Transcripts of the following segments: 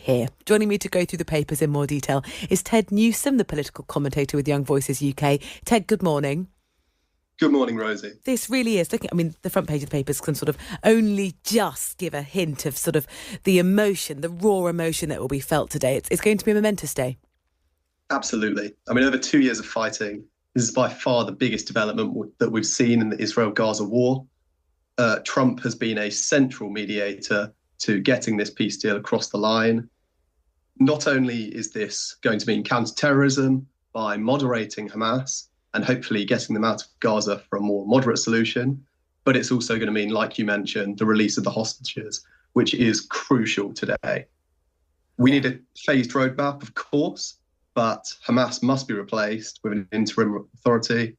here. Joining me to go through the papers in more detail is Ted Newson, the political commentator with Young Voices UK. Ted, good morning. Good morning, Rosie. This really is the front page of the papers can sort of only just give a hint of sort of the emotion, the raw emotion that will be felt today. It's going to be a momentous day. Absolutely. I mean, over 2 years of fighting, this is by far the biggest development that we've seen in the Israel-Gaza war. Trump has been a central mediator to getting this peace deal across the line. Not only is this going to mean counter-terrorism by moderating Hamas and hopefully getting them out of Gaza for a more moderate solution, but it's also going to mean, like you mentioned, the release of the hostages, which is crucial today. We need a phased roadmap, of course, but Hamas must be replaced with an interim authority,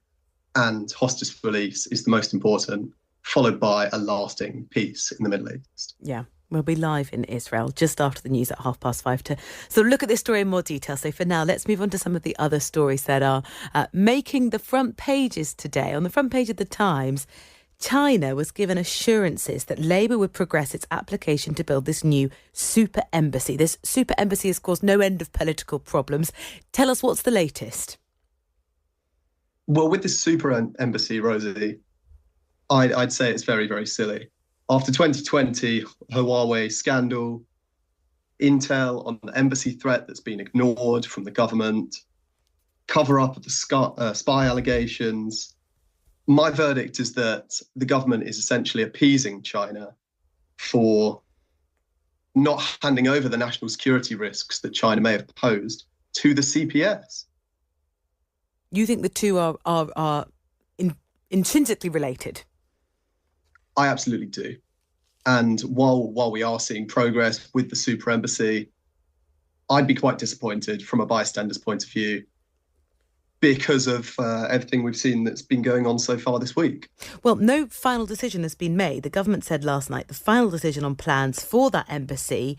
and hostage release is the most important, followed by a lasting peace in the Middle East. Yeah. We'll be live in Israel just after the news at 5:30 to sort of look at this story in more detail. So for now, let's move on to some of the other stories that are making the front pages today. On the front page of the Times, China was given assurances that Labour would progress its application to build this new super embassy. This super embassy has caused no end of political problems. Tell us what's the latest. Well, with this super embassy, Rosie, I'd say it's very, very silly. After 2020, Huawei scandal, intel on the embassy threat that's been ignored from the government, cover-up of the spy allegations, my verdict is that the government is essentially appeasing China for not handing over the national security risks that China may have posed to the CPS. You think the two are intrinsically related? I absolutely do. And while we are seeing progress with the super embassy, I'd be quite disappointed from a bystander's point of view because of everything we've seen that's been going on so far this week. Well, no final decision has been made. The government said last night the final decision on plans for that embassy,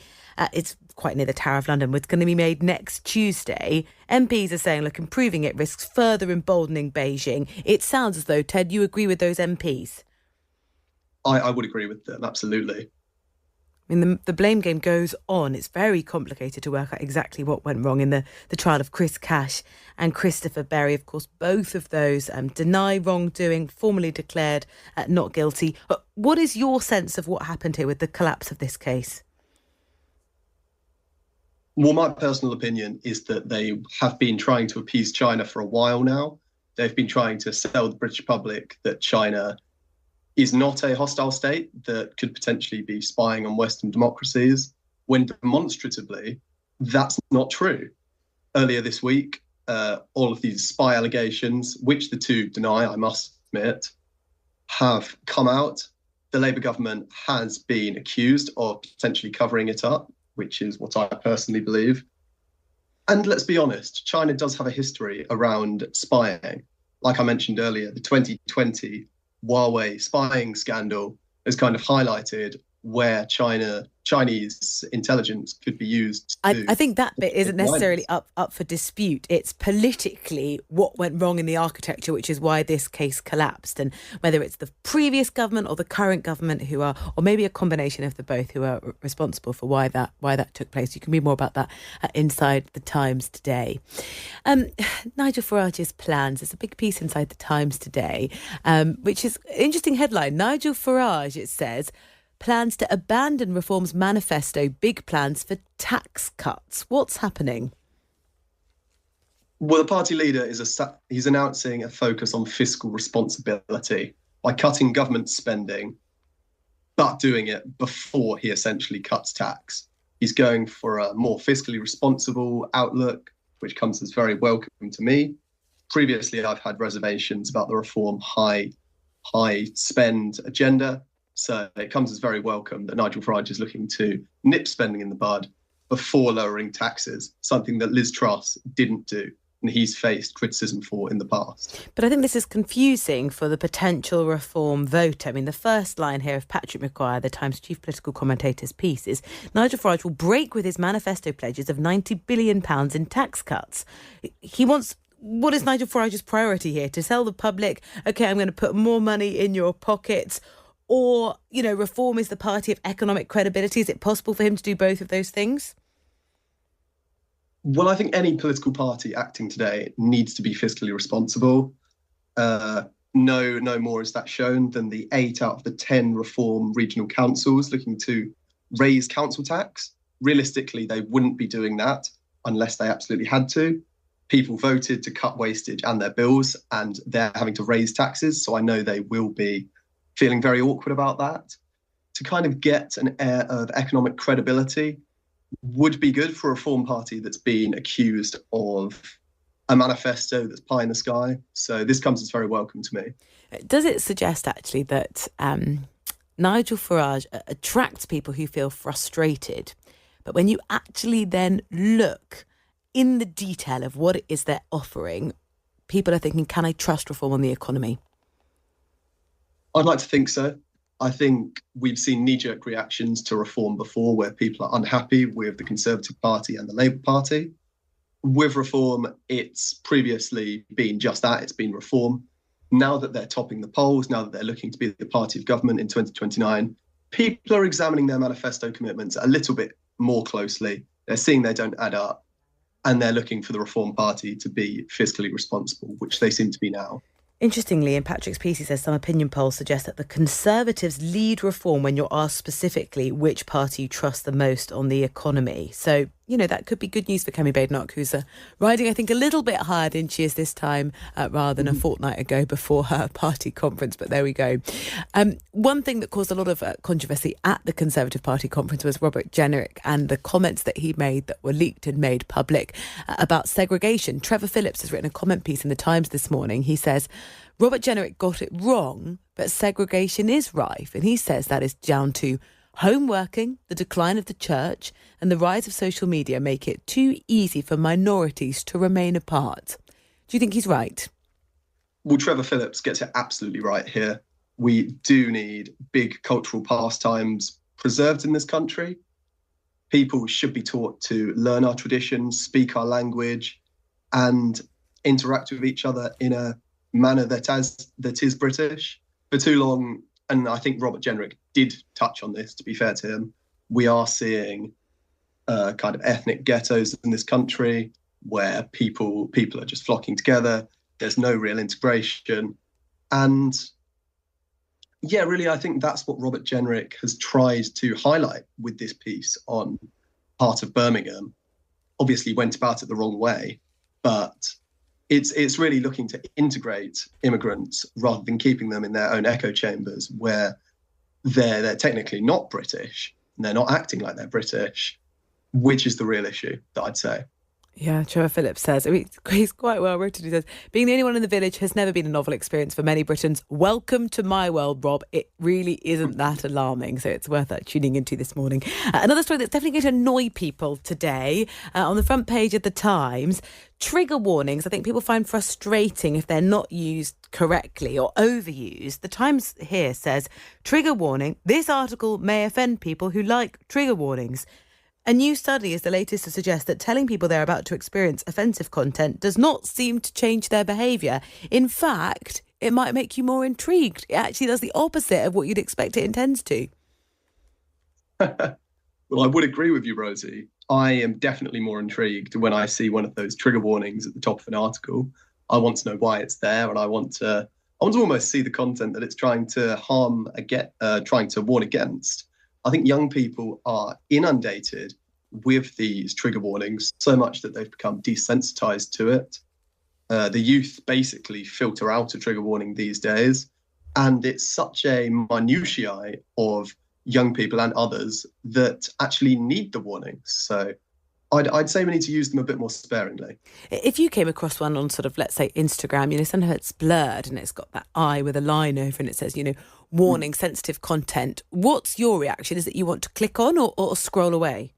it's quite near the Tower of London, was going to be made next Tuesday. MPs are saying, look, improving it risks further emboldening Beijing. It sounds as though, Ted, you agree with those MPs. I would agree with them, absolutely. I mean, the blame game goes on. It's very complicated to work out exactly what went wrong in the trial of Chris Cash and Christopher Berry. Of course, both of those deny wrongdoing, formally declared not guilty. What is your sense of what happened here with the collapse of this case? Well, my personal opinion is that they have been trying to appease China for a while now. They've been trying to sell the British public that China is not a hostile state that could potentially be spying on Western democracies, when demonstratively that's not true. Earlier this week, all of these spy allegations, which the two deny, I must admit, have come out. The Labour government has been accused of potentially covering it up, which is what I personally believe. And let's be honest, China does have a history around spying. Like I mentioned earlier, the 2020 Huawei spying scandal has kind of highlighted where Chinese intelligence could be used. I think that bit isn't necessarily up for dispute. It's politically what went wrong in the architecture, which is why this case collapsed. And whether it's the previous government or the current government who are, or maybe a combination of the both, who are responsible for why that took place. You can read more about that inside the Times today. Nigel Farage's plans. There's a big piece inside the Times today, which is an interesting headline. Nigel Farage, it says, plans to abandon Reform's manifesto, big plans for tax cuts. What's happening? Well, the party leader he's announcing a focus on fiscal responsibility by cutting government spending, but doing it before he essentially cuts tax. He's going for a more fiscally responsible outlook, which comes as very welcome to me. Previously, I've had reservations about the Reform high spend agenda. So it comes as very welcome that Nigel Farage is looking to nip spending in the bud before lowering taxes, something that Liz Truss didn't do and he's faced criticism for in the past. But I think this is confusing for the potential Reform voter. I mean, the first line here of Patrick Maguire, the Times chief political commentator's piece, is Nigel Farage will break with his manifesto pledges of £90 billion in tax cuts. He wants... What is Nigel Farage's priority here? To tell the public, OK, I'm going to put more money in your pockets? Or, Reform is the party of economic credibility. Is it possible for him to do both of those things? Well, I think any political party acting today needs to be fiscally responsible. No more is that shown than the 8 out of the 10 reform regional councils looking to raise council tax. Realistically, they wouldn't be doing that unless they absolutely had to. People voted to cut wastage and their bills, and they're having to raise taxes. So I know they will be feeling very awkward about that. To kind of get an air of economic credibility would be good for a reform party that's been accused of a manifesto that's pie in the sky. So this comes as very welcome to me. Does it suggest actually that Nigel Farage attracts people who feel frustrated, but when you actually then look in the detail of what it is they're offering, people are thinking, can I trust reform on the economy? I'd like to think so. I think we've seen knee-jerk reactions to reform before where people are unhappy with the Conservative Party and the Labour Party. With reform, it's previously been just that, it's been reform. Now that they're topping the polls, now that they're looking to be the party of government in 2029, people are examining their manifesto commitments a little bit more closely. They're seeing they don't add up, and they're looking for the Reform Party to be fiscally responsible, which they seem to be now. Interestingly, in Patrick's piece, he says some opinion polls suggest that the Conservatives lead reform when you're asked specifically which party you trust the most on the economy. So, that could be good news for Kemi Badenoch, who's riding, I think, a little bit higher than she is this time rather than a fortnight ago before her party conference. But there we go. One thing that caused a lot of controversy at the Conservative Party conference was Robert Jenrick and the comments that he made that were leaked and made public about segregation. Trevor Phillips has written a comment piece in the Times this morning. He says, Robert Jenrick got it wrong, but segregation is rife. And he says that is down to home working, the decline of the church, and the rise of social media make it too easy for minorities to remain apart. Do you think he's right? Well, Trevor Phillips gets it absolutely right here. We do need big cultural pastimes preserved in this country. People should be taught to learn our traditions, speak our language, and interact with each other in a manner that is British. For too long, and I think Robert Jenrick did touch on this, to be fair to him, we are seeing kind of ethnic ghettos in this country where people are just flocking together. There's no real integration. And yeah, really, I think that's what Robert Jenrick has tried to highlight with this piece on Heart of Birmingham. Obviously went about it the wrong way, but it's really looking to integrate immigrants rather than keeping them in their own echo chambers where they're technically not British and they're not acting like they're British, which is the real issue that I'd say. Yeah, Trevor Phillips says, he's quite well written. He says, being the only one in the village has never been a novel experience for many Britons. Welcome to my world, Rob. It really isn't that alarming, so it's worth tuning into this morning. Another story that's definitely going to annoy people today, on the front page of the Times, trigger warnings. I think people find frustrating if they're not used correctly or overused. The Times here says, trigger warning, this article may offend people who like trigger warnings. A new study is the latest to suggest that telling people they're about to experience offensive content does not seem to change their behaviour. In fact, it might make you more intrigued. It actually does the opposite of what you'd expect it intends to. Well, I would agree with you, Rosie. I am definitely more intrigued when I see one of those trigger warnings at the top of an article. I want to know why it's there, and I want to almost see the content that it's trying to trying to warn against. I think young people are inundated with these trigger warnings so much that they've become desensitized to it. The youth basically filter out a trigger warning these days, and it's such a minutiae of young people and others that actually need the warnings. So I'd say we need to use them a bit more sparingly. If you came across one on sort of, let's say, Instagram, sometimes it's blurred and it's got that eye with a line over and it says, warning, sensitive content. What's your reaction? Is it you want to click on or scroll away?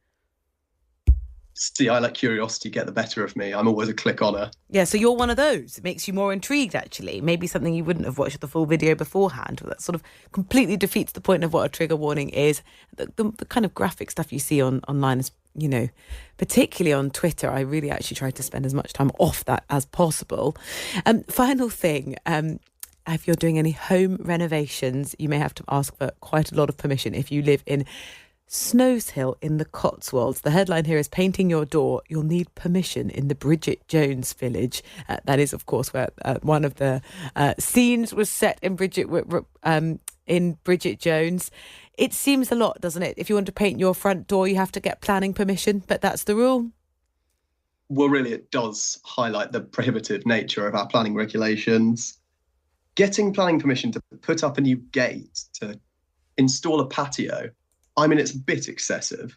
See, I let curiosity get the better of me. I'm always a click-oner. Yeah, so you're one of those. It makes you more intrigued, actually. Maybe something you wouldn't have watched the full video beforehand. That sort of completely defeats the point of what a trigger warning is. The kind of graphic stuff you see online is, particularly on Twitter, I really actually try to spend as much time off that as possible. Final thing, if you're doing any home renovations, you may have to ask for quite a lot of permission if you live in Snows Hill in the Cotswolds. The headline here is painting your door. You'll need permission in the Bridget Jones village. That is, of course, where one of the scenes was set in Bridget Jones. It seems a lot, doesn't it? If you want to paint your front door, you have to get planning permission, but that's the rule. Well, really, it does highlight the prohibitive nature of our planning regulations. Getting planning permission to put up a new gate, to install a patio, I mean, it's a bit excessive.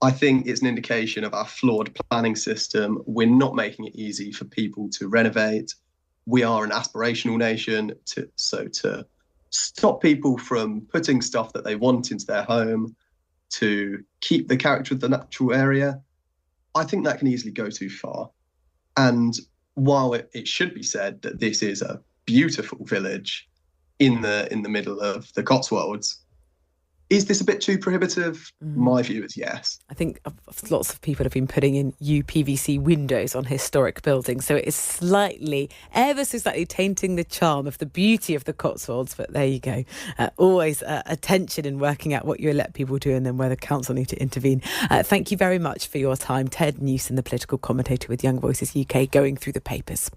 I think it's an indication of our flawed planning system. We're not making it easy for people to renovate. We are an aspirational nation, so to stop people from putting stuff that they want into their home, to keep the character of the natural area, I think that can easily go too far. And while it should be said that this is a beautiful village in the middle of the Cotswolds, is this a bit too prohibitive? My view is yes. I think lots of people have been putting in UPVC windows on historic buildings, so it is ever so slightly tainting the charm of the beauty of the Cotswolds. But there you go. Always a tension in working out what you let people do and then where the council need to intervene. Thank you very much for your time. Ted Newson, the political commentator with Young Voices UK, going through the papers.